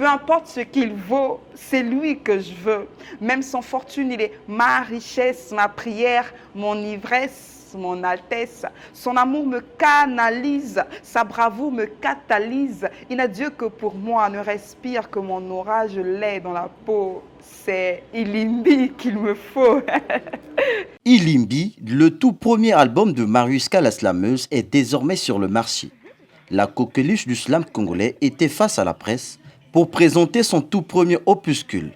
Peu importe ce qu'il vaut, c'est lui que je veux. Même sans fortune, il est ma richesse, ma prière, mon ivresse, mon altesse. Son amour me canalise, sa bravoure me catalyse. Il n'a Dieu que pour moi, ne respire que mon aura, je l'ai dans la peau. C'est Ilimbi qu'il me faut. Ilimbi, le tout premier album de Mariuska la slameuse, est désormais sur le marché. La coqueluche du slam congolais était face à la presse pour présenter son tout premier opuscule.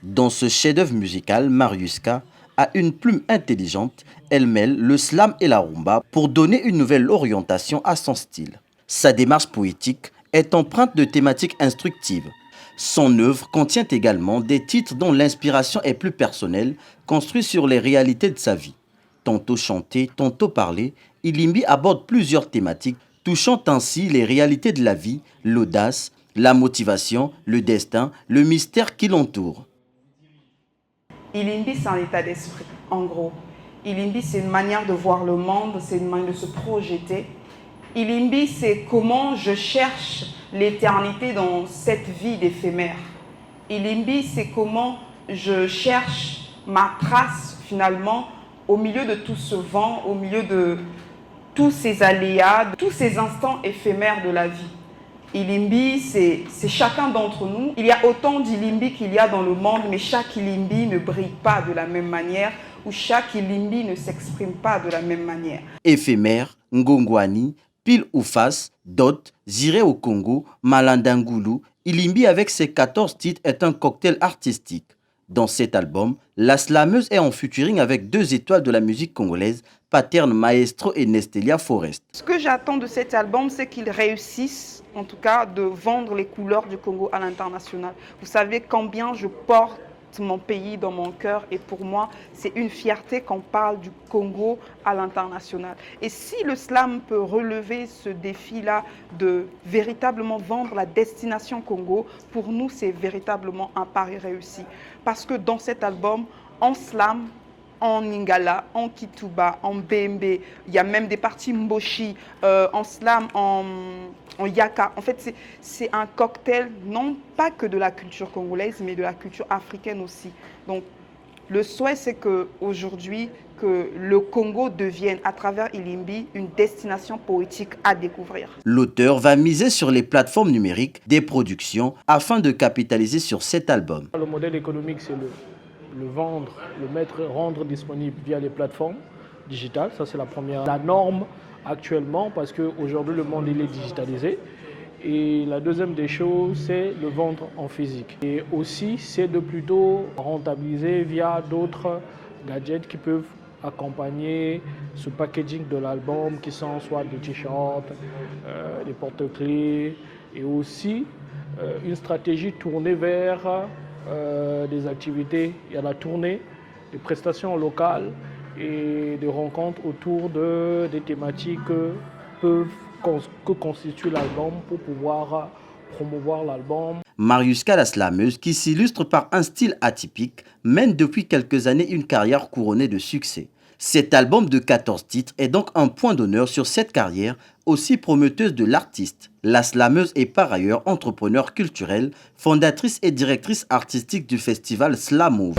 Dans ce chef-d'œuvre musical, Mariuska a une plume intelligente. Elle mêle le slam et la rumba pour donner une nouvelle orientation à son style. Sa démarche poétique est empreinte de thématiques instructives. Son œuvre contient également des titres dont l'inspiration est plus personnelle, construits sur les réalités de sa vie. Tantôt chanté, tantôt parlé, Ilimbi aborde plusieurs thématiques, touchant ainsi les réalités de la vie, l'audace, la motivation, le destin, le mystère qui l'entoure. Ilimbi, c'est un état d'esprit, en gros. Ilimbi, c'est une manière de voir le monde, c'est une manière de se projeter. Ilimbi, c'est comment je cherche l'éternité dans cette vie d'éphémère. Ilimbi, c'est comment je cherche ma trace, finalement, au milieu de tout ce vent, au milieu de tous ces aléas, tous ces instants éphémères de la vie. Ilimbi, c'est chacun d'entre nous. Il y a autant d'Ilimbi qu'il y a dans le monde, mais chaque Ilimbi ne brille pas de la même manière, ou chaque Ilimbi ne s'exprime pas de la même manière. Éphémère, Ngongwani, Pile ou face, Dot, Ziré au Congo, Malandangulu, Ilimbi avec ses 14 titres est un cocktail artistique. Dans cet album, la slameuse est en featuring avec 2 étoiles de la musique congolaise, Paterne Maestro et Nestelia Forest. Ce que j'attends de cet album, c'est qu'il réussisse, en tout cas, de vendre les couleurs du Congo à l'international. Vous savez combien je porte mon pays dans mon cœur et pour moi, c'est une fierté qu'on parle du Congo à l'international. Et si le slam peut relever ce défi-là de véritablement vendre la destination Congo, pour nous, c'est véritablement un pari réussi. Parce que dans cet album, en slam, en Lingala, en Kituba, en Bembe, il y a même des parties Mboshi, en slam, en Yaka. En fait, c'est un cocktail, non pas que de la culture congolaise, mais de la culture africaine aussi. Donc, le souhait, c'est qu'aujourd'hui, que le Congo devienne, à travers Ilimbi, une destination poétique à découvrir. L'auteur va miser sur les plateformes numériques des productions afin de capitaliser sur cet album. Le modèle économique, c'est le vendre, rendre disponible via les plateformes digitales. Ça, c'est la norme actuellement, parce qu'aujourd'hui, le monde il est digitalisé. Et la deuxième des choses, c'est le vendre en physique. Et aussi, c'est de plutôt rentabiliser via d'autres gadgets qui peuvent accompagner ce packaging de l'album, qui sont soit des t-shirts, des porte-clés, et aussi une stratégie tournée vers des activités. Il y a la tournée, des prestations locales et des rencontres autour des thématiques que constitue l'album pour pouvoir promouvoir l'album. Mariuska la slameuse, qui s'illustre par un style atypique, mène depuis quelques années une carrière couronnée de succès. Cet album de 14 titres est donc un point d'honneur sur cette carrière aussi prometteuse de l'artiste. La slameuse est par ailleurs entrepreneur culturel, fondatrice et directrice artistique du festival Slam Move.